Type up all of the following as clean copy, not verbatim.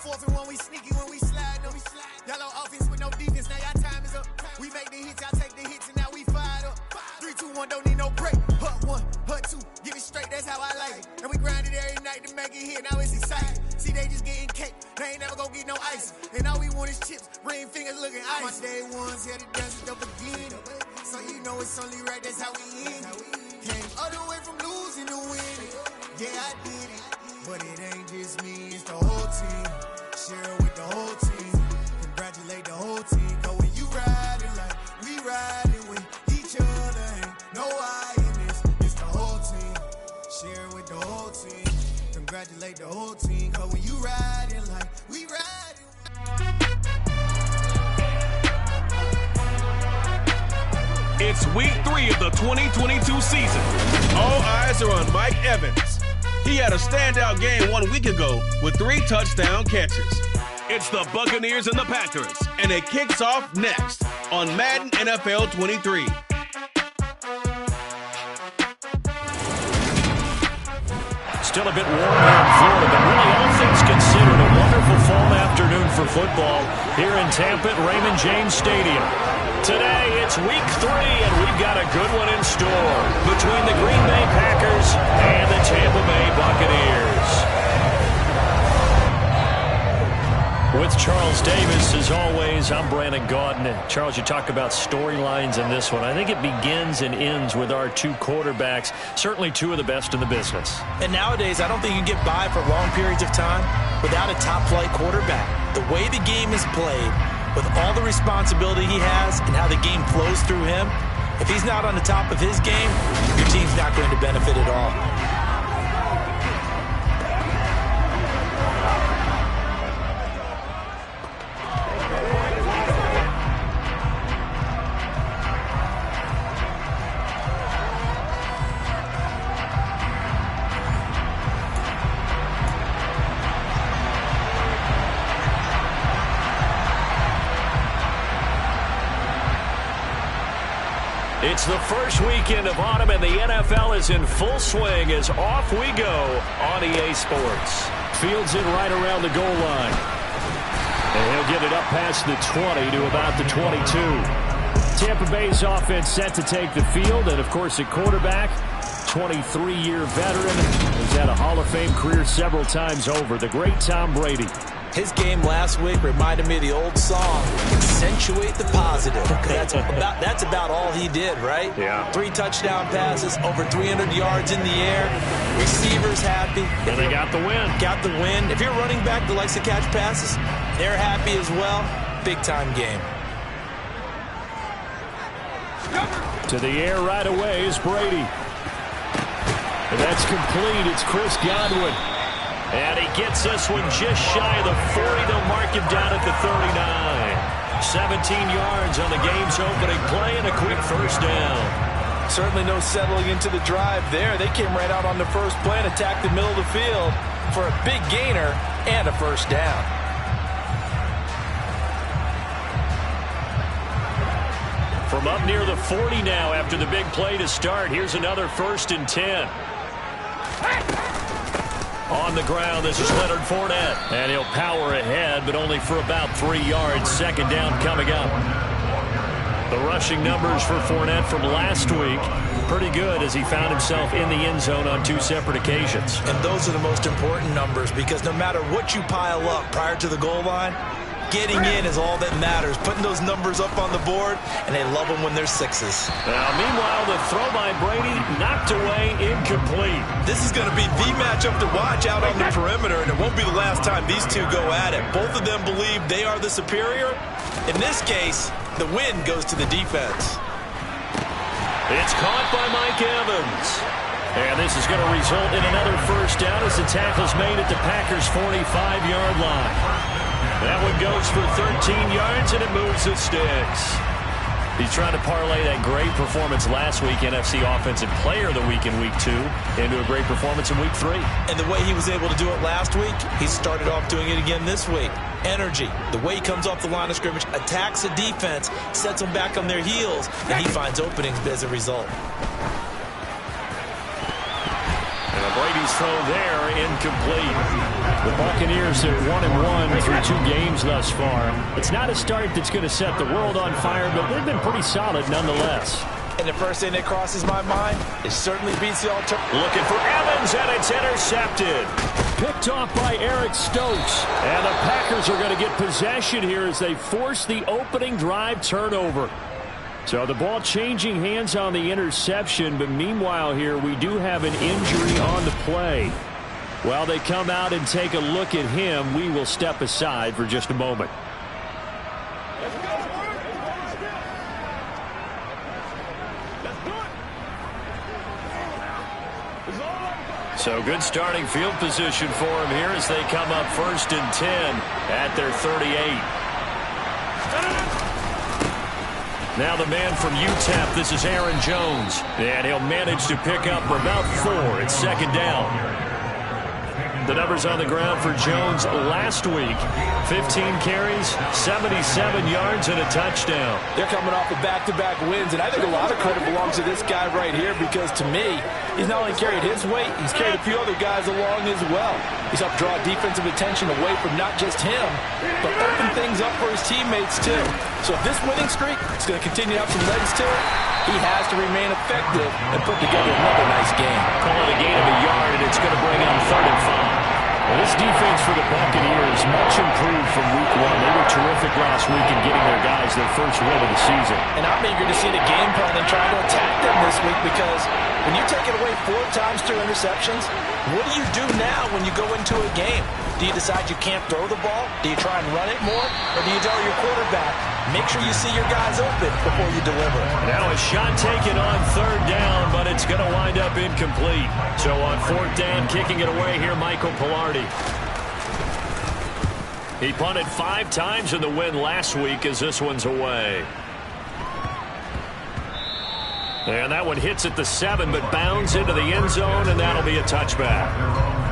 4th and 1, we sneaky when we slide them. Y'all on offense with no defense, now y'all time is up. We make the hits, y'all take the hits, and now we fired up. 3, 2, 1, don't need no break. Hut 1, hut 2, give it straight, that's how I like it. And we grind it every night to make it hit, now it's exciting. See, they just getting cake, they ain't never gonna get no ice. And all we want is chips, ring fingers looking ice. My day ones here to dance at the beginning. So you know it's only right, that's how we end it. Came all the way from losing to winning. Yeah, I did it. But it ain't just me, it's the whole team. Share it with the whole team. Congratulate the whole team. Cause when you riding like we riding with each other, ain't no I in this. It's the whole team. Share it with the whole team. Congratulate the whole team. Cause when you riding like we riding. It's week 3 of the 2022 season. All eyes are on Mike Evans. He had a standout game 1 week ago with 3 touchdown catches. It's the Buccaneers and the Packers, and it kicks off next on Madden NFL 23. Still a bit warm here in Florida, but really all things considered, a wonderful fall afternoon for football here in Tampa at Raymond James Stadium. Today, it's week 3, and we've got a good one in store between the Green Bay Packers and the Tampa Bay Buccaneers. With Charles Davis, as always, I'm Brandon Gaudin. Charles, you talk about storylines in this one. I think it begins and ends with our 2 quarterbacks, certainly 2 of the best in the business. And nowadays, I don't think you can get by for long periods of time without a top-flight quarterback. The way the game is played, with all the responsibility he has and how the game flows through him, if he's not on the top of his game, your team's not going to benefit at all. It's the first weekend of autumn, and the NFL is in full swing as off we go on EA Sports. Fields in right around the goal line. And he'll get it up past the 20 to about the 22. Tampa Bay's offense set to take the field, and, of course, at quarterback, 23-year veteran who's had a Hall of Fame career several times over, the great Tom Brady. His game last week reminded me of the old song, accentuate the positive. That's about all he did, right? Yeah. 3 touchdown passes, over 300 yards in the air. Receivers happy. And they got the win. Got the win. If you're running back that likes to catch passes, they're happy as well. Big-time game. To the air right away is Brady. And that's complete. It's Chris Godwin. And he gets this one just shy of the 40. They'll mark him down at the 39. 17 yards on the game's opening play and a quick first down. Certainly no settling into the drive there. They came right out on the first play and attacked the middle of the field for a big gainer and a first down. From up near the 40 now after the big play to start, here's another 1st and 10. On the ground, this is Leonard Fournette. And he'll power ahead, but only for about 3 yards. 2nd down coming up. The rushing numbers for Fournette from last week, pretty good as he found himself in the end zone on 2 separate occasions. And those are the most important numbers because no matter what you pile up prior to the goal line, getting in is all that matters. Putting those numbers up on the board, and they love them when they're 6s. Now, meanwhile, the throw by Brady knocked away, incomplete. This is going to be the matchup to watch out on the perimeter, and it won't be the last time these 2 go at it. Both of them believe they are the superior. In this case, the win goes to the defense. It's caught by Mike Evans. And this is going to result in another first down as the tackle's made at the Packers' 45-yard line. That one goes for 13 yards, and it moves the sticks. He's trying to parlay that great performance last week, NFC Offensive Player of the Week in Week 2, into a great performance in Week 3. And the way he was able to do it last week, he started off doing it again this week. Energy, the way he comes off the line of scrimmage, attacks the defense, sets them back on their heels, and he finds openings as a result. And Brady's throw there, incomplete. The Buccaneers are 1-1 through 2 games thus far. It's not a start that's going to set the world on fire, but they've been pretty solid nonetheless. And the first thing that crosses my mind is certainly beats the alternative. Looking for Evans, and it's intercepted. Picked off by Eric Stokes. And the Packers are going to get possession here as they force the opening drive turnover. So the ball changing hands on the interception, but meanwhile here we do have an injury on the play. While they come out and take a look at him, we will step aside for just a moment. So good starting field position for him here as they come up 1st and 10 at their 38. Now the man from UTEP, this is Aaron Jones. And he'll manage to pick up for about 4. It's 2nd down. The numbers on the ground for Jones last week. 15 carries, 77 yards, and a touchdown. They're coming off of back-to-back wins, and I think a lot of credit belongs to this guy right here because, to me, he's not only carried his weight, he's carried a few other guys along as well. He's helped draw defensive attention away from not just him, but open things up for his teammates, too. So if this winning streak is going to continue to have some legs to it, he has to remain effective and put together another nice game. Call it a gain of a yard, and it's going to bring on 3rd and 5. Well, this defense for the Buccaneers much improved from week 1. They were terrific last week in getting their guys their first win of the season. And I'm eager to see the game plan and try to attack them this week because when you take it away 4 times through interceptions, what do you do now when you go into a game? Do you decide you can't throw the ball? Do you try and run it more? Or do you tell your quarterback, make sure you see your guys open before you deliver? Now a shot taken on 3rd down, but it's going to wind up incomplete. So on 4th down, kicking it away here, Michael Pilardi. He punted 5 times in the win last week as this one's away. And that one hits at the 7, but bounds into the end zone, and that'll be a touchback.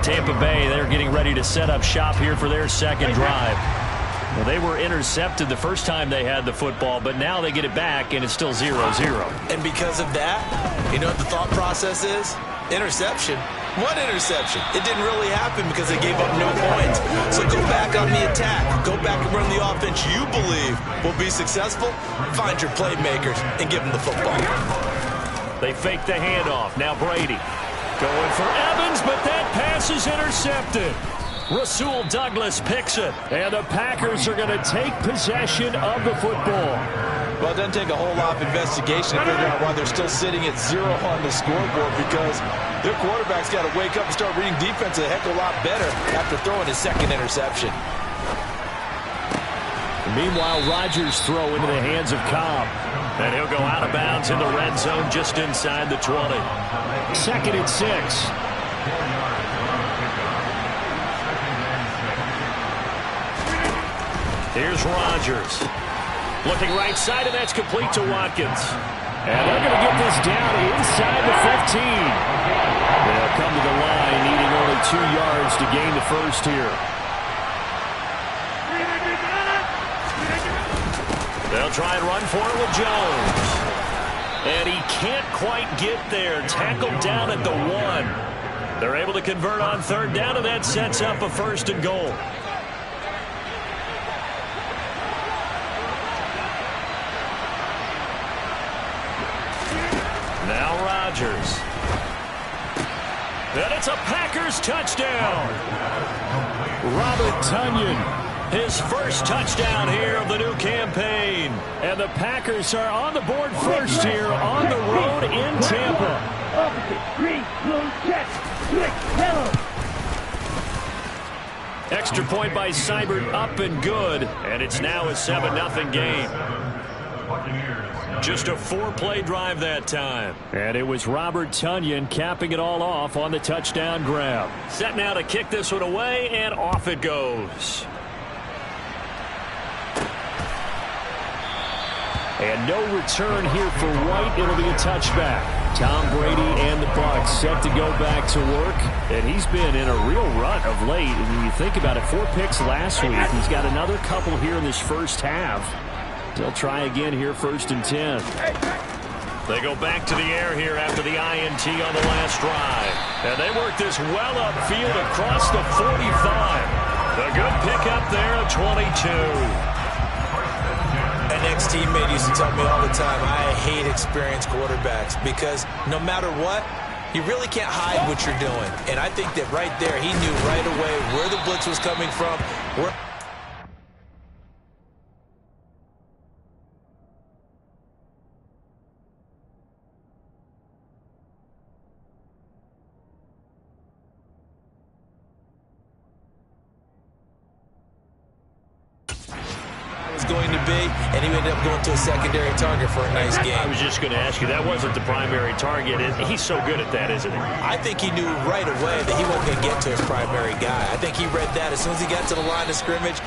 Tampa Bay, they're getting ready to set up shop here for their 2nd drive. Well, they were intercepted the first time they had the football, but now they get it back, and it's still 0-0. And because of that, you know what the thought process is? Interception. What interception? It didn't really happen because they gave up no points. So go back on the attack. Go back and run the offense you believe will be successful. Find your playmakers and give them the football. They fake the handoff. Now Brady going for Evans, but that pass is intercepted. Rasul Douglas picks it, and the Packers are going to take possession of the football. Well, it doesn't take a whole lot of investigation to figure out why they're still sitting at 0 on the scoreboard because their quarterback's got to wake up and start reading defense a heck of a lot better after throwing his 2nd interception. Meanwhile, Rodgers throw into the hands of Cobb. And he'll go out of bounds in the red zone just inside the 20. 2nd and 6. Here's Rodgers. Looking right side, and that's complete to Watkins. And they're going to get this down inside the 15. They'll come to the line, needing only 2 yards to gain the first here. They'll try and run for it with Jones. And he can't quite get there. Tackled down at the 1. They're able to convert on 3rd down, and that sets up a 1st and goal. Now Rodgers. And it's a Packers touchdown. Robert Tonyan. His first touchdown here of the new campaign. And the Packers are on the board first here on the road in Tampa. Extra point by Seibert, up and good. And it's now a 7-0 game. Just a 4-play drive that time. And it was Robert Tonyan capping it all off on the touchdown grab. Set now to kick this one away, and off it goes. And no return here for White. It'll be a touchback. Tom Brady and the Bucs set to go back to work. And he's been in a real rut of late. And when you think about it, 4 picks last week. He's got another couple here in this first half. They'll try again here, 1st and 10. They go back to the air here after the INT on the last drive. And they work this well upfield across the 45. A good pickup there at 22. An ex-teammate used to tell me all the time, I hate experienced quarterbacks because no matter what, you really can't hide what you're doing. And I think that right there, he knew right away where the blitz was coming from, where was going to be, and he ended up going to a secondary target for a nice game. I was just going to ask you, that wasn't the primary target. He's so good at that, isn't he? I think he knew right away that he wasn't going to get to his primary guy. I think he read that as soon as he got to the line of scrimmage,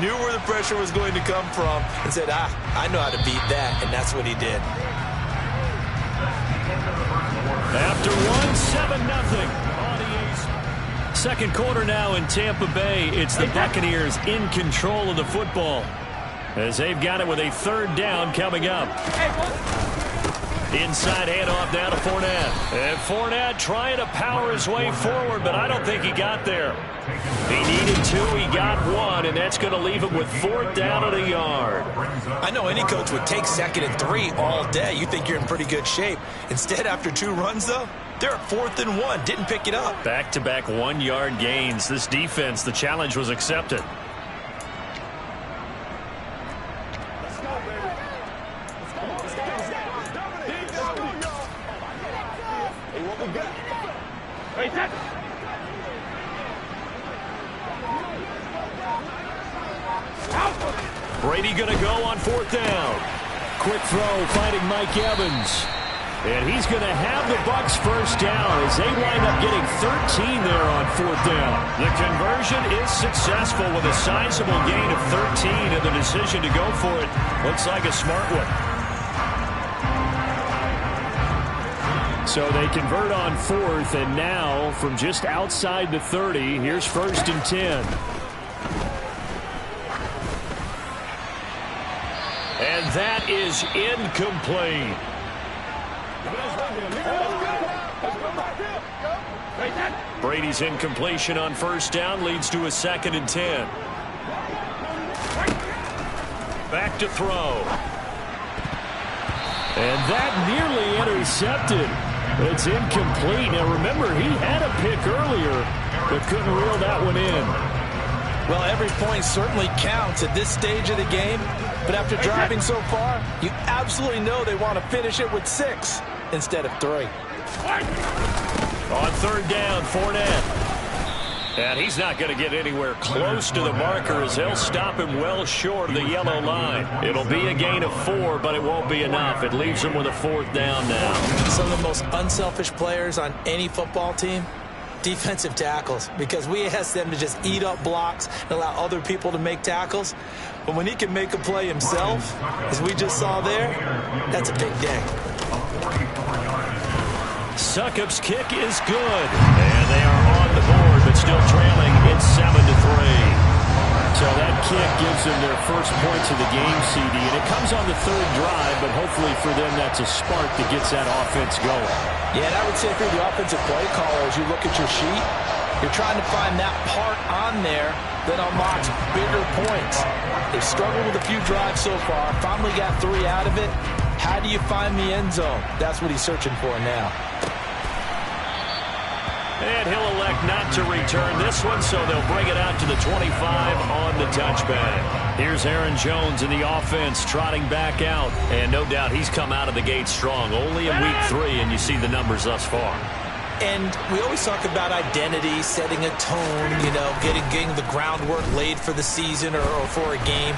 knew where the pressure was going to come from, and said, I know how to beat that, and that's what he did. After 1-7-0. Second quarter now in Tampa Bay. It's the Buccaneers in control of the football as they've got it with a third down coming up. Inside handoff now to Fournette. And Fournette trying to power his way forward, but I don't think he got there. He needed two, he got one, and that's going to leave him with fourth down at a yard. I know any coach would take 2nd and 3 all day. You think you're in pretty good shape. Instead, after 2 runs, though, they're at 4th and 1. Didn't pick it up. Back-to-back 1-yard gains. This defense, the challenge was accepted. Brady going to go on 4th down. Quick throw, finding Mike Evans. And he's going to have the Bucs first down as they wind up getting 13 there on 4th down. The conversion is successful with a sizable gain of 13, and the decision to go for it looks like a smart one. So they convert on 4th, and now from just outside the 30, here's 1st and 10. And that is incomplete. Brady's incompletion on 1st down leads to a 2nd and 10. Back to throw. And that nearly intercepted. It's incomplete. Now remember, he had a pick earlier, but couldn't reel that one in. Well, every point certainly counts at this stage of the game, but after driving so far, you absolutely know they want to finish it with 6 instead of 3. On 3rd down, Fournette. And he's not going to get anywhere close to the marker as they'll stop him well short of the yellow line. It'll be a gain of 4, but it won't be enough. It leaves him with a 4th down now. Some of the most unselfish players on any football team, defensive tackles, because we ask them to just eat up blocks and allow other people to make tackles. But when he can make a play himself, as we just saw there, that's a big day. Succop's kick is good. And they are on the board, but still trailing. It's 7-3. So that kick gives them their first points of the game, CD. And it comes on the 3rd drive, but hopefully for them that's a spark that gets that offense going. Yeah, and I would say if you're the offensive play caller, as you look at your sheet, you're trying to find that part on there that unlocks bigger points. They've struggled with a few drives so far. Finally got 3 out of it. How do you find the end zone? That's what he's searching for now. And he'll elect not to return this one, so they'll bring it out to the 25 on the touchback. Here's Aaron Jones in the offense trotting back out. And no doubt he's come out of the gate strong. Only in week 3, and you see the numbers thus far. And we always talk about identity, setting a tone, you know, getting the groundwork laid for the season or for a game.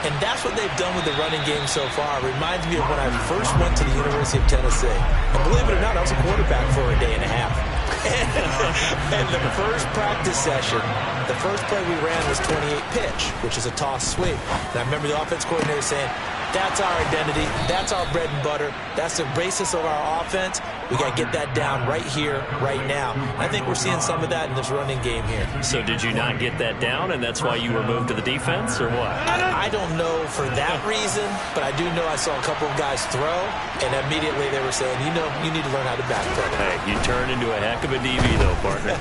And that's what they've done with the running game so far. It reminds me of when I first went to the University of Tennessee. And believe it or not, I was a quarterback for a day and a half. And the first practice session, the first play we ran was 28 pitch, which is a toss sweep. And I remember the offense coordinator saying, That's our identity. That's our bread and butter. That's the basis of our offense. We got to get that down right here, right now. I think we're seeing some of that in this running game here. So did you not get that down, and that's why you were moved to the defense, or what? I don't know for that reason, but I do know I saw a couple of guys throw, and immediately they were saying, you know, you need to learn how to backpedal. Hey, you turned into a heck of a DB, though, partner.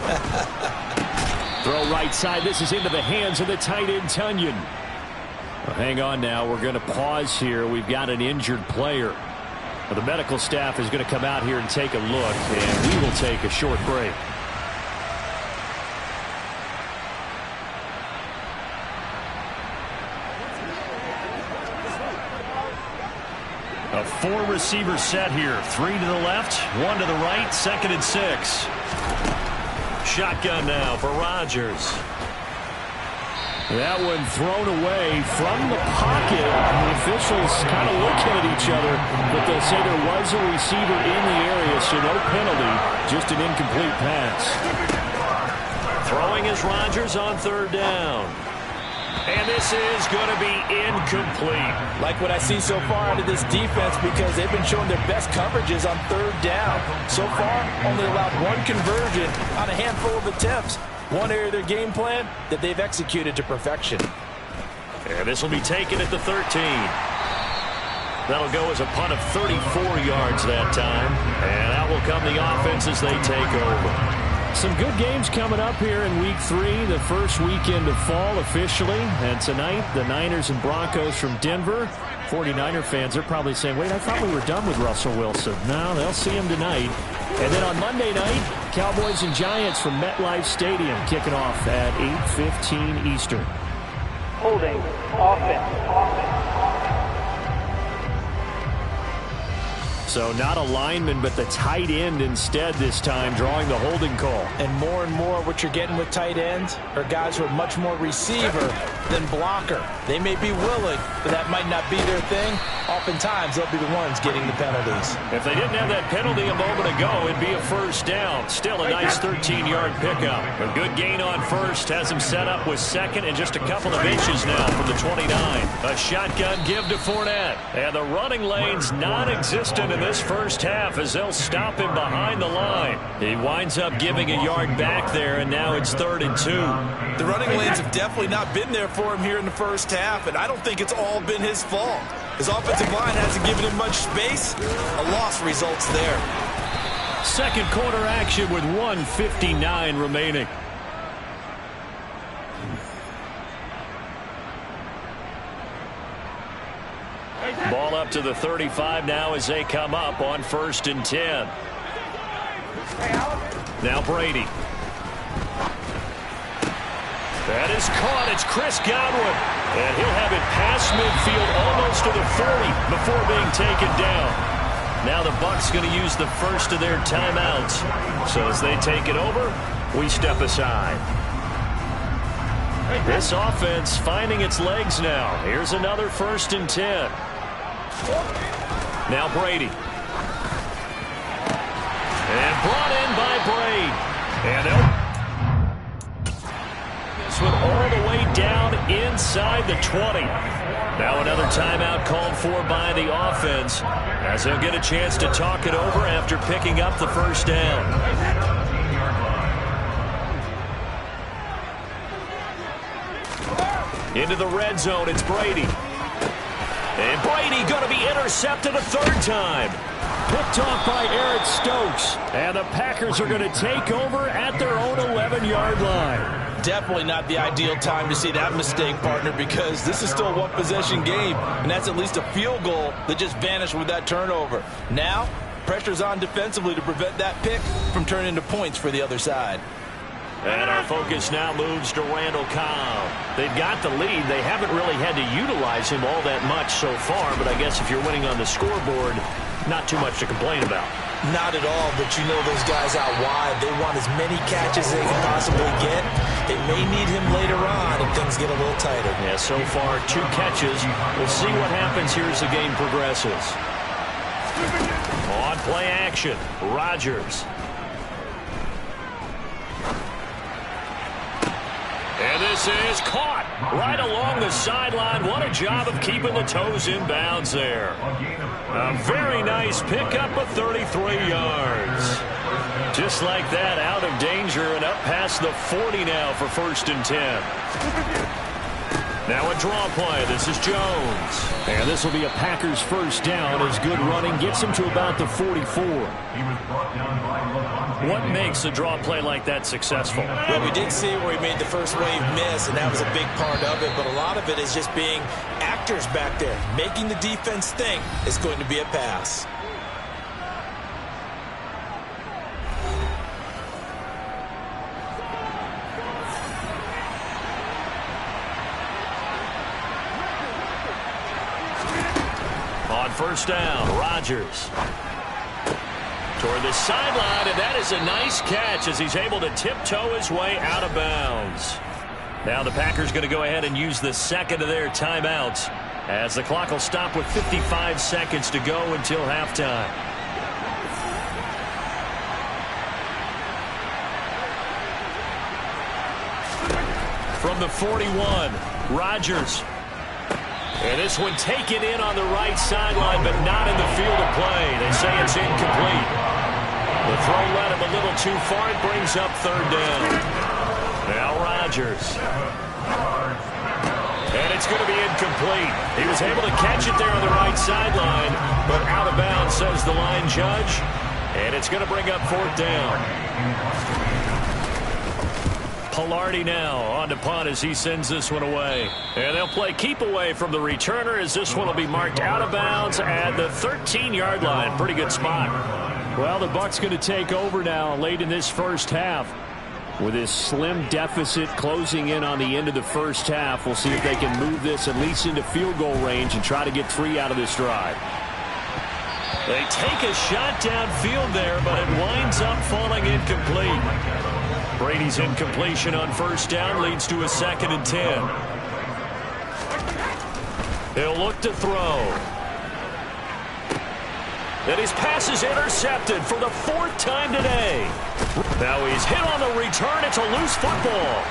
Throw right side. This is into the hands of the tight end, Tunyon. Well, hang on now. We're going to pause here. We've got an injured player. Well, the medical staff is going to come out here and take a look, and we will take a short break. A 4-receiver set here. 3 to the left, 1 to the right, 2nd and 6. Shotgun now for Rodgers. That one thrown away from the pocket. The officials kind of looking at each other, but they'll say there was a receiver in the area, so no penalty, just an incomplete pass. Throwing is Rodgers on 3rd down. And this is going to be incomplete. Like what I see so far out of this defense, because they've been showing their best coverages on 3rd down. So far, only allowed 1 conversion on a handful of attempts. One area of their game plan that they've executed to perfection. And this will be taken at the 13. That'll go as a punt of 34 yards that time. And out will come the offense as they take over. Some good games coming up here in Week 3, the first weekend of fall officially. And tonight, the Niners and Broncos from Denver. 49er fans are probably saying, wait, I thought we were done with Russell Wilson. No, they'll see him tonight. And then on Monday night, Cowboys and Giants from MetLife Stadium kicking off at 8:15 Eastern. Holding offense. So not a lineman, but the tight end instead this time, drawing the holding call. And more what you're getting with tight ends are guys who are much more receiver than blocker. They may be willing, but that might not be their thing. Oftentimes, they'll be the ones getting the penalties. If they didn't have that penalty a moment ago, it'd be a 1st down. Still a nice 13-yard pickup. A good gain on 1st has him set up with 2nd and just a couple of inches now from the 29. A shotgun give to Fournette. And the running lane's non-existent in this first half as they'll stop him behind the line. He winds up giving a yard back there, and now it's 3rd and 2. The running lanes have definitely not been there for him here in the first half, and I don't think it's all been his fault. His offensive line hasn't given him much space. A loss results there. 2nd quarter action with 1:59 remaining. Ball up to the 35 now as they come up on 1st and 10. Now Brady. That is caught. It's Chris Godwin. And he'll have it past midfield almost to the 40 before being taken down. Now the Bucs going to use the first of their timeouts. So as they take it over, we step aside. This offense finding its legs now. Here's another 1st and 10. Now Brady. And brought in by Brady. And this one all the way down inside the 20. Now another timeout called for by the offense as they'll get a chance to talk it over after picking up the 1st down. Into the red zone, it's Brady. And Brady going to be intercepted a 3rd time. Picked off by Eric Stokes. And the Packers are going to take over at their own 11-yard line. Definitely not the ideal time to see that mistake, partner, because this is still a 1-possession game, and that's at least a field goal that just vanished with that turnover. Now, pressure's on defensively to prevent that pick from turning into points for the other side. And our focus now moves to Randall Cobb. They've got the lead. They haven't really had to utilize him all that much so far, but I guess if you're winning on the scoreboard, not too much to complain about. Not at all, but you know those guys out wide, they want as many catches as they can possibly get. They may need him later on if things get a little tighter. Yeah, so far 2 catches. We'll see what happens here as the game progresses. On play action, Rodgers. And this is caught right along the sideline. What a job of keeping the toes in bounds there. A very nice pickup of 33 yards. Just like that, out of danger and up past the 40 now for 1st and 10. Now a draw play. This is Jones. And this will be a Packers first down as good running gets him to about the 44. What makes a draw play like that successful? Well, we did see where he made the first wave miss, and that was a big part of it. But a lot of it is just being actors back there, making the defense think it's going to be a pass. On first down, Rodgers toward the sideline, and that is a nice catch as he's able to tiptoe his way out of bounds. Now the Packers going to go ahead and use the second of their timeouts as the clock will stop with 55 seconds to go until halftime. From the 41, Rodgers. And this one taken in on the right sideline, but not in the field of play. They say it's incomplete. The throw led him a little too far. It brings up 3rd down. Now Rodgers. And it's going to be incomplete. He was able to catch it there on the right sideline, but out of bounds, says the line judge. And it's going to bring up 4th down. Pilardi now on to punt as he sends this one away. And they'll play keep away from the returner as this one will be marked out of bounds at the 13-yard line. Pretty good spot. Well, the Bucs going to take over now late in this first half. With this slim deficit closing in on the end of the first half, we'll see if they can move this at least into field goal range and try to get 3 out of this drive. They take a shot downfield there, but it winds up falling incomplete. Brady's incompletion on first down leads to a 2nd and 10. He'll look to throw. And his pass is intercepted for the 4th time today. Now he's hit on the return. It's a loose football.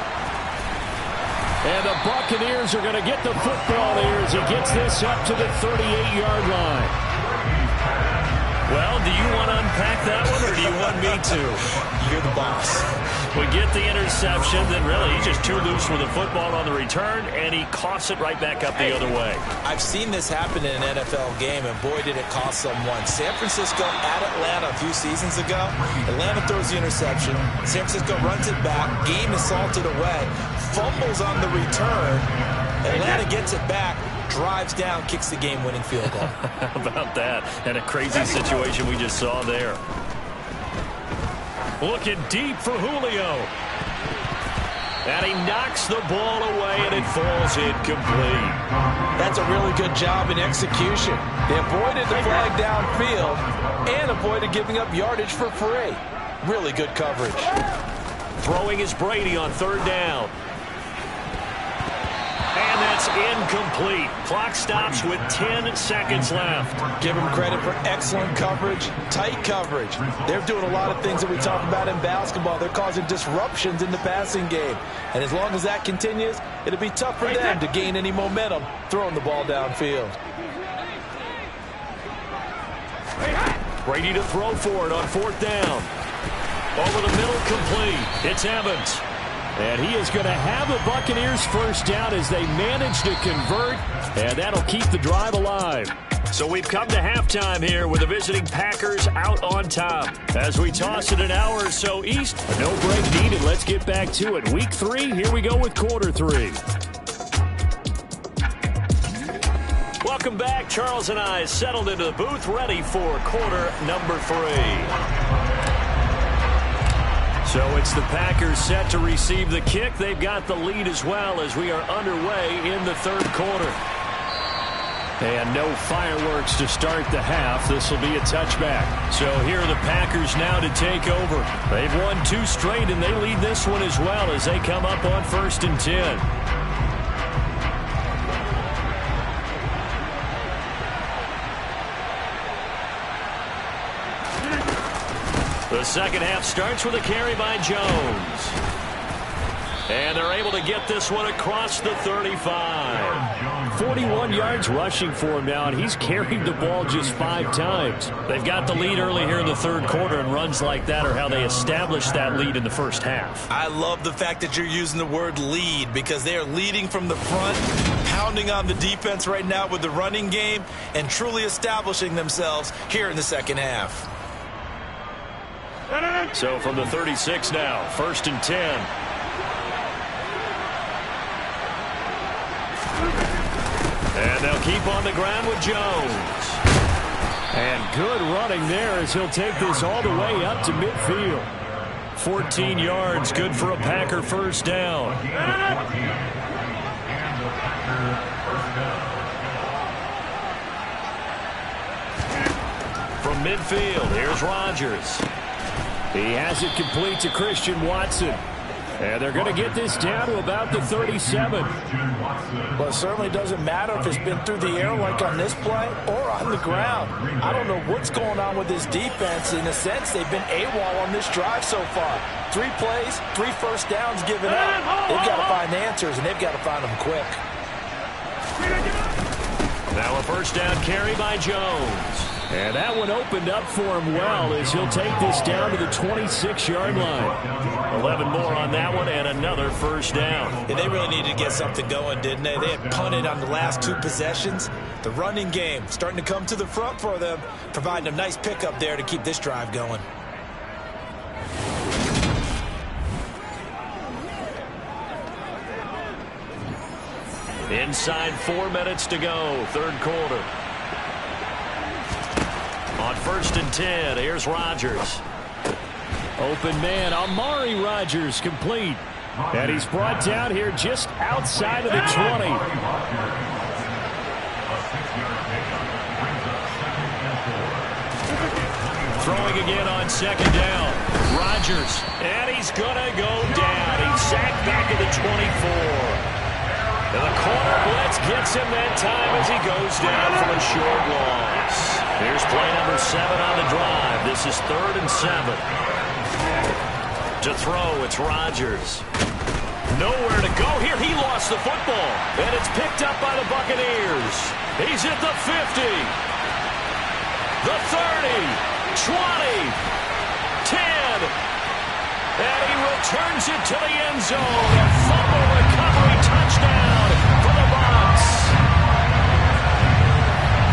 And the Buccaneers are going to get the football here as he gets this up to the 38-yard line. Well, do you want to unpack that one, or do you want me to? You're the boss. We get the interception, then really he's just too loose with the football on the return, and he coughs it right back up the other way. I've seen this happen in an NFL game, and boy, did it cost someone. San Francisco at Atlanta a few seasons ago. Atlanta throws the interception. San Francisco runs it back. Game is salted away. Fumbles on the return. Atlanta gets it back. Drives down, kicks the game-winning field goal. How about that? And a crazy situation we just saw there. Looking deep for Julio. And he knocks the ball away, and it falls incomplete. That's a really good job in execution. They avoided the flag downfield and avoided giving up yardage for free. Really good coverage. Throwing is Brady on 3rd down. And that's incomplete. Clock stops with 10 seconds left. Give them credit for excellent coverage, tight coverage. They're doing a lot of things that we talk about in basketball. They're causing disruptions in the passing game. And as long as that continues, it'll be tough for them to gain any momentum throwing the ball downfield. Brady to throw for it on 4th down. Over the middle, complete. It's Evans. And he is going to have the Buccaneers first down as they manage to convert, and that'll keep the drive alive. So we've come to halftime here with the visiting Packers out on top. As we toss it an hour or so east, no break needed. Let's get back to it. Week 3, here we go with quarter 3. Welcome back. Charles and I settled into the booth, ready for quarter number 3. So it's the Packers set to receive the kick. They've got the lead as well as we are underway in the 3rd quarter. And no fireworks to start the half. This will be a touchback. So here are the Packers now to take over. They've won 2 straight, and they lead this one as well as they come up on 1st and 10. The second half starts with a carry by Jones. And they're able to get this one across the 35. 41 yards rushing for him now, and he's carried the ball just 5 times. They've got the lead early here in the third quarter, and runs like that are how they established that lead in the first half. I love the fact that you're using the word lead, because they are leading from the front, pounding on the defense right now with the running game, and truly establishing themselves here in the second half. So from the 36 now, 1st and 10. And they'll keep on the ground with Jones. And good running there as he'll take this all the way up to midfield. 14 yards, good for a Packer first down. From midfield, here's Rodgers. He has it complete to Christian Watson. And they're going to get this down to about the 37. Well, it certainly doesn't matter if it's been through the air like on this play or on the ground. I don't know what's going on with this defense. In a sense, they've been AWOL on this drive so far. 3 plays, 3 first downs given up. They've got to find answers, and they've got to find them quick. Now a first down carry by Jones. And that one opened up for him well as he'll take this down to the 26-yard line. 11 more on that one and another first down. Yeah, they really needed to get something going, didn't they? They had punted on the last 2 possessions. The running game starting to come to the front for them, providing a nice pickup there to keep this drive going. Inside 4 minutes to go, third quarter. On 1st and 10, here's Rodgers. Open man, Amari Rodgers complete. And he's brought down here just outside of the 20. Throwing again on 2nd down. Rodgers, and he's going to go down. He's sacked back at the 24. And the corner blitz gets him that time as he goes down for a short loss. Here's play number 7 on the drive. This is 3rd and 7. To throw, it's Rodgers. Nowhere to go here. He lost the football. And it's picked up by the Buccaneers. He's at the 50. The 30. 20. 10. And he returns it to the end zone. A fumble recovery touchdown for the Bucs.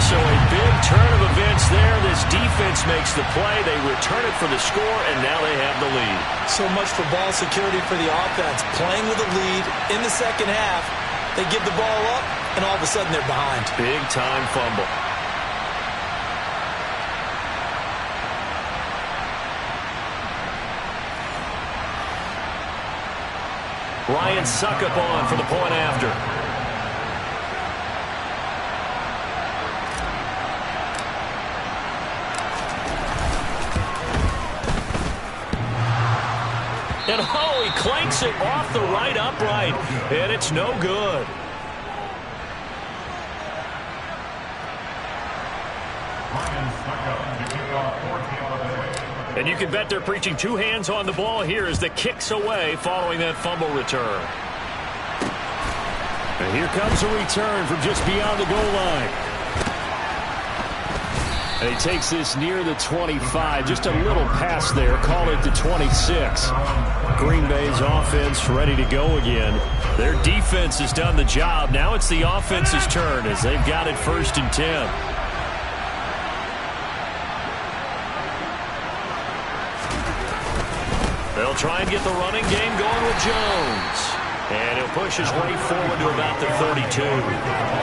So a big turn of events there. This defense makes the play. They return it for the score, and now they have the lead. So much for ball security for the offense. Playing with a lead in the second half. They give the ball up, and all of a sudden they're behind. Big-time fumble. Ryan Suckup on for the point after. And oh, he clanks it off the right upright, and it's no good. And you can bet they're preaching 2 hands on the ball here as the kick's away following that fumble return. And here comes a return from just beyond the goal line. And he takes this near the 25. Just a little pass there. Call it the 26. Green Bay's offense ready to go again. Their defense has done the job. Now it's the offense's turn as they've got it 1st and 10. They'll try and get the running game going with Jones. And he'll push his way forward to about the 32.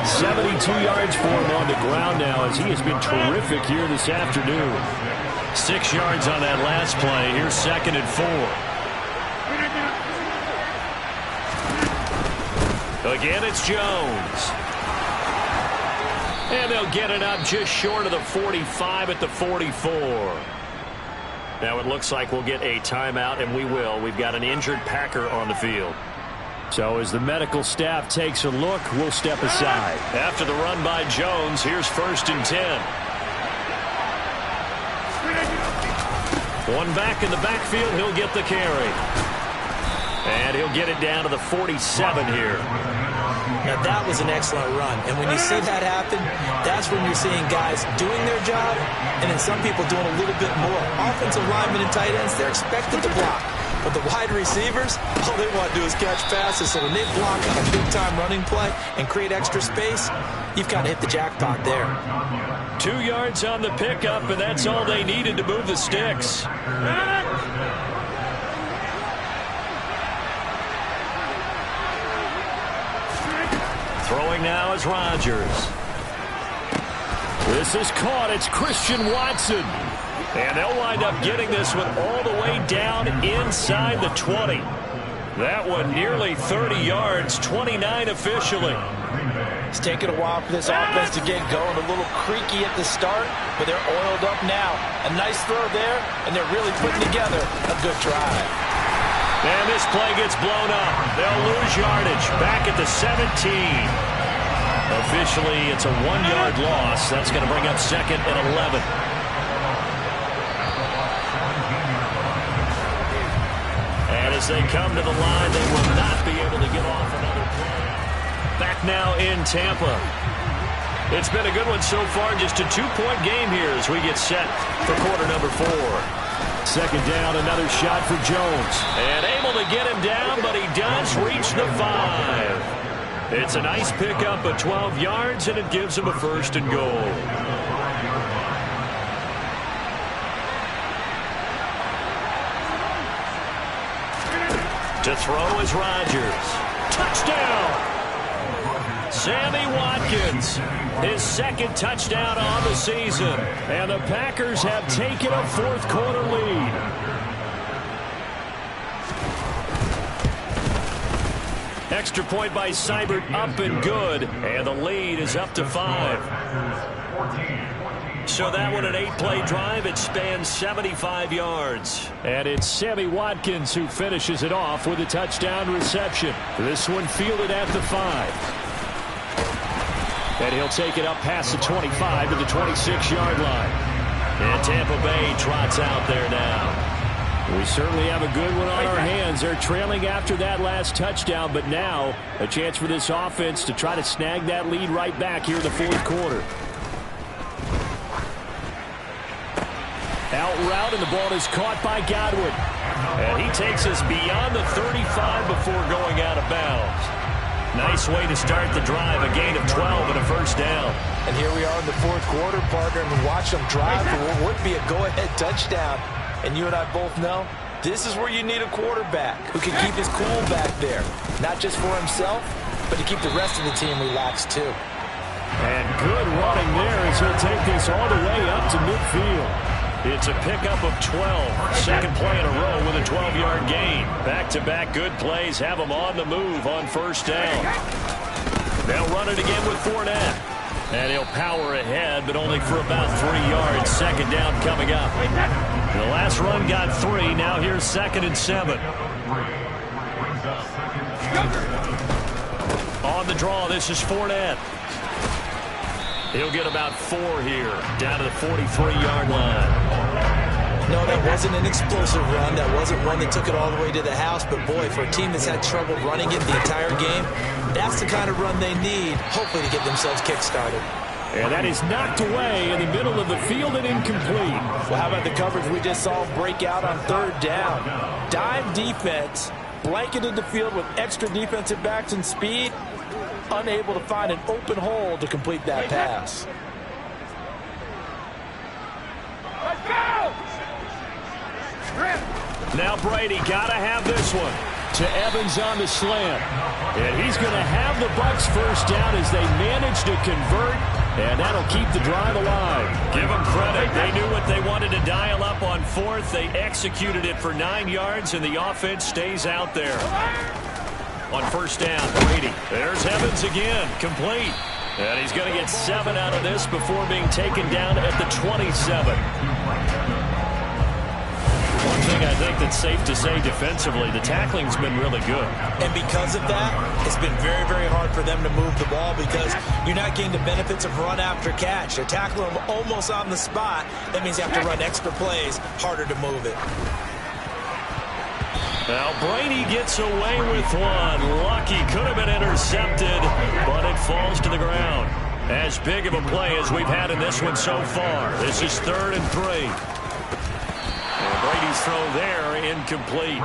72 yards for him on the ground now as he has been terrific here this afternoon. 6 yards on that last play. Here's 2nd and 4. Again, it's Jones. And they'll get it up just short of the 45 at the 44. Now it looks like we'll get a timeout, and we will. We've got an injured Packer on the field. So as the medical staff takes a look, we'll step aside. After the run by Jones, here's 1st and 10. One back in the backfield, he'll get the carry. And he'll get it down to the 47 here. Now, that was an excellent run. And when you see that happen, that's when you're seeing guys doing their job and then some people doing a little bit more. Offensive linemen and tight ends, they're expected to block. But the wide receivers, all they want to do is catch passes. So when they block on a big-time running play and create extra space, you've kind of hit the jackpot there. 2 yards on the pickup, and that's all they needed to move the sticks. Throwing now is Rodgers. This is caught. It's Christian Watson. And they'll wind up getting this one all the way down inside the 20. That one nearly 30 yards, 29 officially. It's taken a while for this offense to get going. A little creaky at the start, but they're oiled up now. A nice throw there, and they're really putting together a good drive. And this play gets blown up. They'll lose yardage back at the 17. Officially, it's a 1-yard loss. That's going to bring up 2nd and 11. And as they come to the line, they will not be able to get off another play. Back now in Tampa. It's been a good one so far. Just a 2-point game here as we get set for quarter number 4. 2nd down, another shot for Jones. And able to get him down, but he does reach the 5. It's a nice pickup of 12 yards, and it gives him a 1st and goal. To throw is Rodgers. Touchdown! Sammy Watkins, his 2nd touchdown on the season. And the Packers have taken a 4th quarter lead. Extra point by Seibert, up and good. And the lead is up to 5. So that one, an 8-play drive. It spans 75 yards. And it's Sammy Watkins who finishes it off with a touchdown reception. This one fielded at the 5. And he'll take it up past the 25 to the 26-yard line. And Tampa Bay trots out there now. We certainly have a good one on our hands. They're trailing after that last touchdown, but now a chance for this offense to try to snag that lead right back here in the 4th quarter. Out route, and the ball is caught by Godwin. And he takes us beyond the 35 before going out of bounds. Nice way to start the drive. A gain of 12 and a 1st down. And here we are in the 4th quarter, partner, and watch them drive for what would be a go-ahead touchdown. And you and I both know this is where you need a quarterback who can keep his cool back there. Not just for himself, but to keep the rest of the team relaxed too. And good running there as he'll take this all the way up to midfield. It's a pickup of 12. Second play in a row with a 12-yard gain. Back-to-back good plays have them on the move on 1st down. They'll run it again with Fournette. And he'll power ahead, but only for about 3 yards. 2nd down coming up. The last run got 3. Now here's 2nd and 7. On the draw, this is Fournette. He'll get about 4 here, down to the 43-yard line. No, that wasn't an explosive run. That wasn't one that took it all the way to the house. But, boy, for a team that's had trouble running it the entire game, that's the kind of run they need, hopefully, to get themselves kick-started. And that is knocked away in the middle of the field and incomplete. Well, how about the coverage we just saw break out on 3rd down? Dime defense, blanketed the field with extra defensive backs and speed, unable to find an open hole to complete that pass. Let's go! Now Brady got to have this one. To Evans on the slant. And he's going to have the Bucs 1st down as they manage to convert. And that'll keep the drive alive. Give them credit. They knew what they wanted to dial up on 4th. They executed it for 9 yards, and the offense stays out there. On 1st down, Brady. There's Evans again, complete. And he's going to get 7 out of this before being taken down at the 27. One thing I think that's safe to say defensively, the tackling's been really good. And because of that, it's been very, very hard for them to move the ball because you're not getting the benefits of run after catch. They're tackling them almost on the spot. That means you have to run extra plays, harder to move it. Now Brady gets away with one. Lucky, could have been intercepted, but it falls to the ground. As big of a play as we've had in this one so far. This is 3rd and 3. And Brady's throw there, incomplete.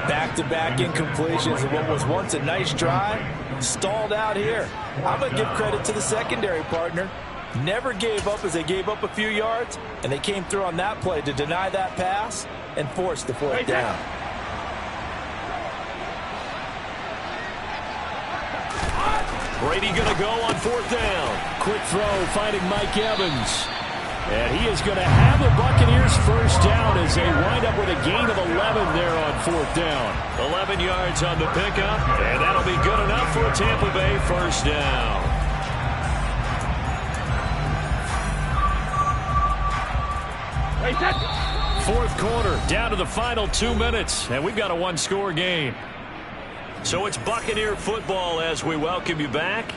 Back-to-back incompletions of what was once a nice drive, stalled out here. I'm going to give credit to the secondary partner. Never gave up as they gave up a few yards, and they came through on that play to deny that pass and force the 4th down. Brady going to go on 4th down. Quick throw, finding Mike Evans. And he is going to have the Buccaneers 1st down as they wind up with a gain of 11 there on 4th down. 11 yards on the pickup, and that'll be good enough for a Tampa Bay 1st down. Fourth quarter, down to the final 2 minutes, and we've got a one-score game. So it's Buccaneer football as we welcome you back.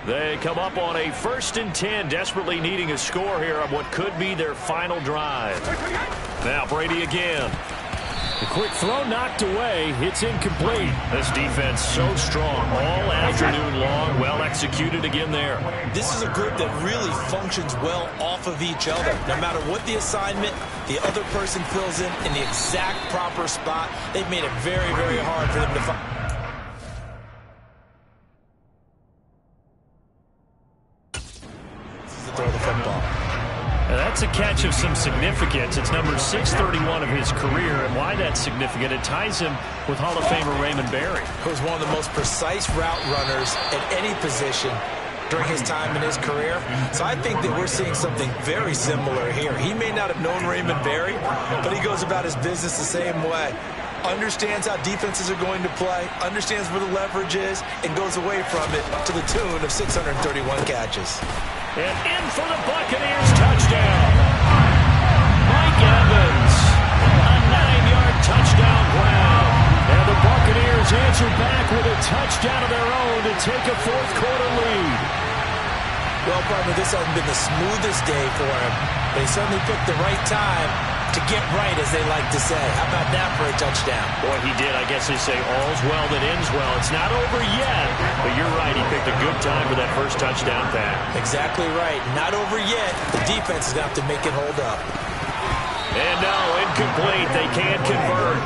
They come up on a 1st and 10, desperately needing a score here on what could be their final drive. Now Brady again. The quick throw knocked away. It's incomplete. This defense so strong all afternoon long. Well executed again there. This is a group that really functions well off of each other. No matter what the assignment, the other person fills in the exact proper spot. They've made it very, very hard for them to find. Throw the football. Now that's a catch of some significance. It's number 631 of his career, and why that's significant, it ties him with Hall of Famer Raymond Berry. Who was one of the most precise route runners at any position during his time in his career. So I think that we're seeing something very similar here. He may not have known Raymond Berry, but he goes about his business the same way. Understands how defenses are going to play, understands where the leverage is, and goes away from it to the tune of 631 catches. And in for the Buccaneers touchdown. Mike Evans, a 9-yard touchdown grab. And the Buccaneers answer back with a touchdown of their own to take a fourth quarter lead. Well, partner, this hasn't been the smoothest day for him, but he certainly picked the right time to get right, as they like to say. How about that for a touchdown? Boy, he did. I guess they say all's well that ends well. It's not over yet, but you're right. He picked a good time for that first touchdown pass. Exactly right. Not over yet. The defense is going to have to make it hold up. And no, incomplete. They can't convert.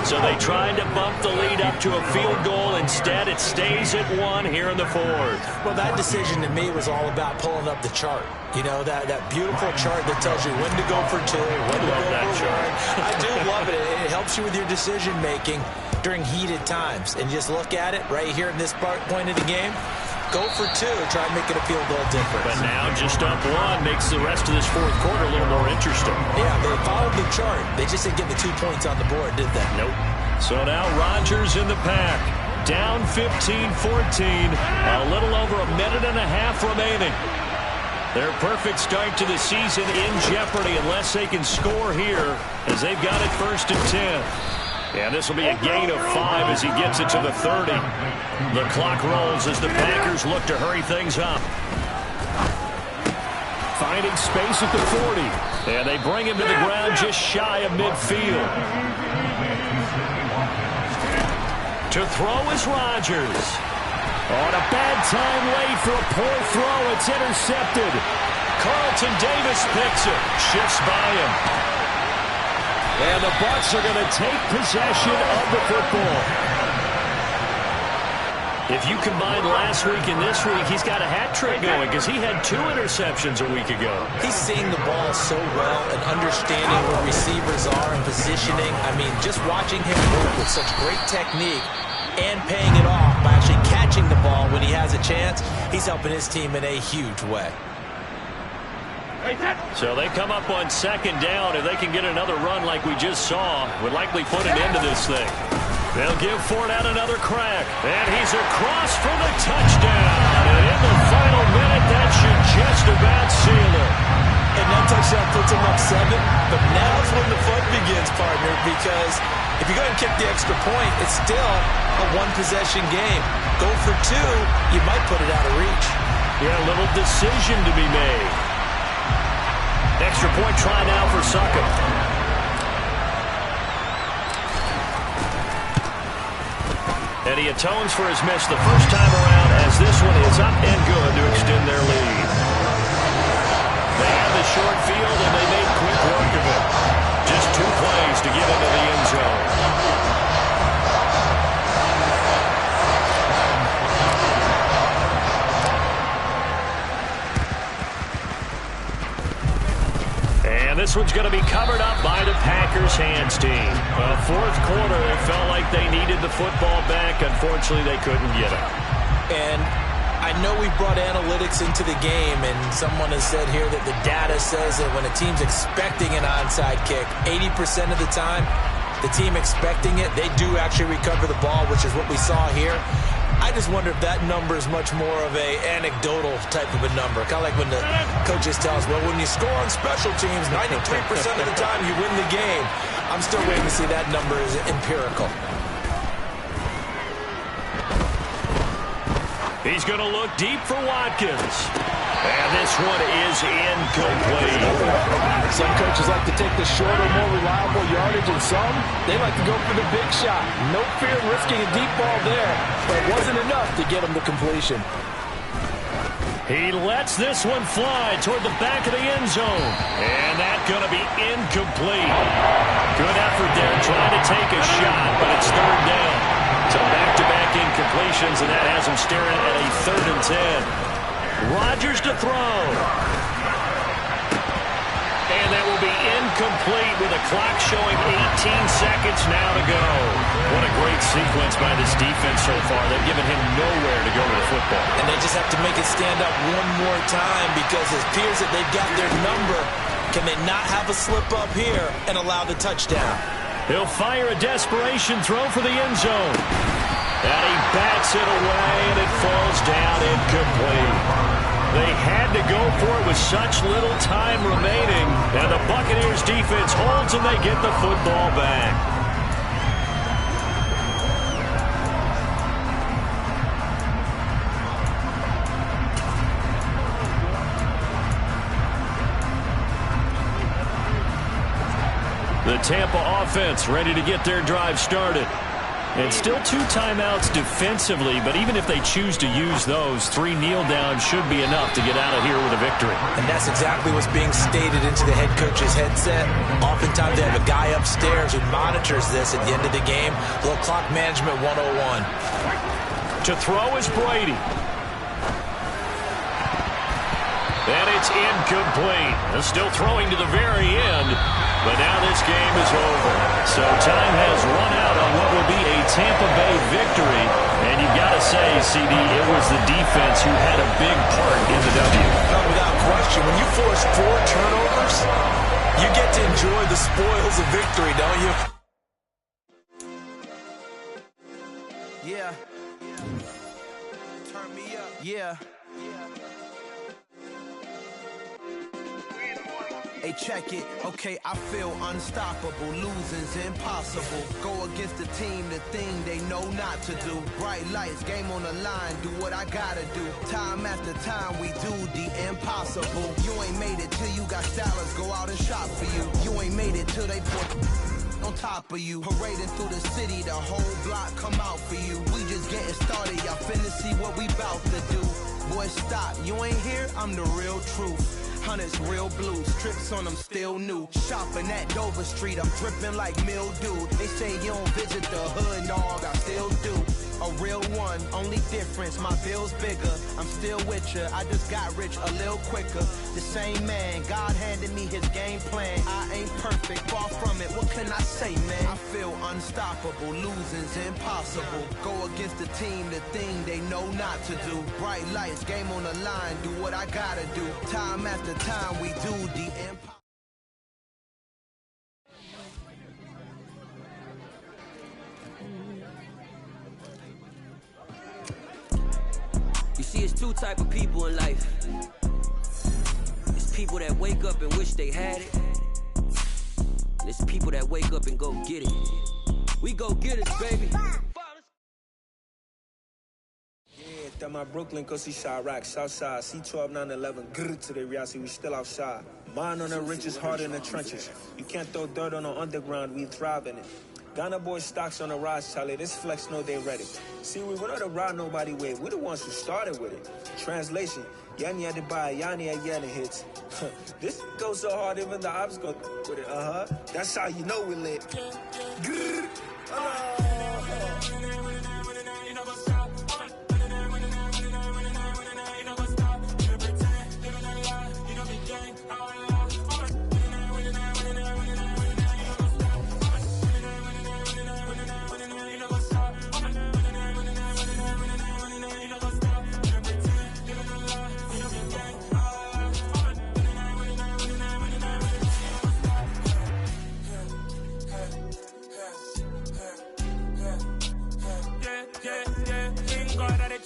So they tried to bump the lead up to a field goal. Instead, it stays at 1 here in the 4th. Well, that decision to me was all about pulling up the chart. You know, that beautiful chart that tells you when to go for 2, when to go for 1. I do love it. It helps you with your decision-making during heated times. And just look at it right here in this point of the game. Go for 2. Try and make it a field goal difference. But now just up 1 makes the rest of this fourth quarter a little more interesting. Yeah, they followed the chart. They just didn't get the 2 points on the board, did they? Nope. So now Rodgers in the pack. Down 15-14. A little over a minute and a half remaining. Their perfect start to the season in jeopardy unless they can score here, as they've got it 1st and 10. And this will be a gain of 5 as he gets it to the 30. The clock rolls as the Packers look to hurry things up. Finding space at the 40. And they bring him to the ground just shy of midfield. To throw is Rodgers. On a bad time late for a poor throw. It's intercepted. Carlton Davis picks it. Shifts by him. And the Bucs are going to take possession of the football. If you combine last week and this week, he's got a hat trick going because he had 2 interceptions a week ago. He's seeing the ball so well and understanding where receivers are and positioning. I mean, just watching him work with such great technique and paying it off by actually catching the ball when he has a chance, he's helping his team in a huge way. So they come up on 2nd down. If they can get another run like we just saw, would likely put an end to this thing. They'll give Fournette another crack. And he's across for the touchdown. And in the final minute, that should just about seal it. And that touchdown puts him up 7. But now's when the fun begins, partner, because if you go and kick the extra point, it's still a 1-possession game. Go for 2, you might put it out of reach. Yeah, a little decision to be made. Extra point try now for Sucker. And he atones for his miss the first time around as this one is up and good to extend their lead. They have the short field and they made quick work of it. Just 2 plays to get into the end zone. And this one's going to be covered up by the Packers hands team. Fourth quarter, it felt like they needed the football back. Unfortunately, they couldn't get it. And I know we brought analytics into the game, and someone has said here that the data says that when a team's expecting an onside kick, 80% of the time, the team expecting it, they do actually recover the ball, which is what we saw here. I just wonder if that number is much more of a anecdotal type of a number. Kind of like when the coaches tell us, well, when you score on special teams, 93% of the time you win the game. I'm still waiting to see that number is empirical. He's going to look deep for Watkins. And this one is incomplete. Some coaches like to take the shorter, more reliable yardage, and some, they like to go for the big shot. No fear of risking a deep ball there, but it wasn't enough to get him the completion. He lets this one fly toward the back of the end zone. And that's going to be incomplete. Good effort there trying to take a shot, but it's third down. So back-to-back incompletions, and that has him staring at a 3rd and 10. Rodgers to throw. And that will be incomplete with a clock showing 18 seconds now to go. What a great sequence by this defense so far. They've given him nowhere to go with the football. And they just have to make it stand up one more time because it appears that they've got their number. Can they not have a slip up here and allow the touchdown? He'll fire a desperation throw for the end zone. And he bats it away, and it falls down incomplete. They had to go for it with such little time remaining. And the Buccaneers defense holds, and they get the football back. The Tampa offense ready to get their drive started. And still 2 timeouts defensively, but even if they choose to use those, 3 kneel downs should be enough to get out of here with a victory. And that's exactly what's being stated into the head coach's headset. Oftentimes they have a guy upstairs who monitors this at the end of the game. Little clock management 101. To throw is Brady. And it's incomplete. And still throwing to the very end. But now this game is over. So time has run out on what will be a Tampa Bay victory. And you've got to say, CD, it was the defense who had a big part in the W. Without question, when you force 4 turnovers, you get to enjoy the spoils of victory, don't you? Yeah. Turn me up. Yeah. Hey, check it. Okay, I feel unstoppable. Losing's impossible. Go against the team, the thing they know not to do. Bright lights, game on the line, do what I gotta do. Time after time, we do the impossible. You ain't made it till you got stylists go out and shop for you. You ain't made it till they put on top of you. Parading through the city, the whole block come out for you. We just getting started, y'all finna see what we bout to do. Boy, stop, you ain't here, I'm the real truth. Hunters, real blue, strips on them still new. Shopping at Dover Street, I'm dripping like mildew. They say you don't visit the hood, dog, I still do. A real one, only difference, my bill's bigger. I'm still with ya, I just got rich a little quicker. The same man, God handed me his game plan. I ain't perfect, far from it, what can I say, man? I feel unstoppable, losing's impossible. Go against the team, the thing they know not to do. Bright lights, game on the line, do what I gotta do. Time after time, we do the impossible. You see, it's 2 type of people in life. It's people that wake up and wish they had it. And it's people that wake up and go get it. We go get it, baby. Yeah, that my Brooklyn, cause he's Chirac, Southside, C12, 911, grrr to the reality, we still outside. Mine on the richest, heart in the trenches. You can't throw dirt on the underground, we thrive in it. Ghana boys stocks on the rise, Charlie. This flex know they ready. See, we were not to ride nobody with. We're the ones who started with it. Translation, Yanni had to buy, Yanni had yelling hits. This goes so hard, even the ops go with it. That's how you know we lit.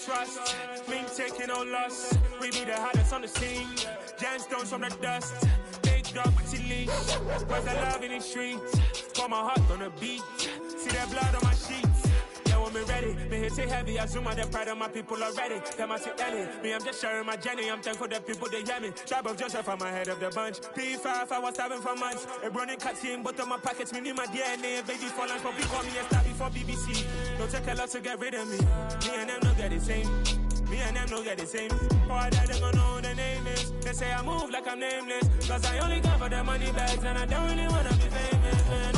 Trust, me taking no loss. We be the hottest on the scene. Gemstones from the dust. Big dog with your leash. Where's the love in the streets? Pour my heart on the beat. See that blood on my sheets. Yeah, when me ready, me hit it heavy. I zoom out the pride of my people already. Them I say Ellie. Me, I'm just sharing my journey. I'm thankful that people they hear me. Tribe of Joseph, I'm ahead of the bunch. P5, I was starving for months. A running cut team, but on my pockets, me need my DNA. Baby for lunch, but we call me a star before BBC. Don't take a lot to get rid of me. Me and them don't get the same. Me and them don't get the same. All that they gonna know who the name is. They say I move like I'm nameless. Cause I only cover the money bags and I don't really wanna be famous, man.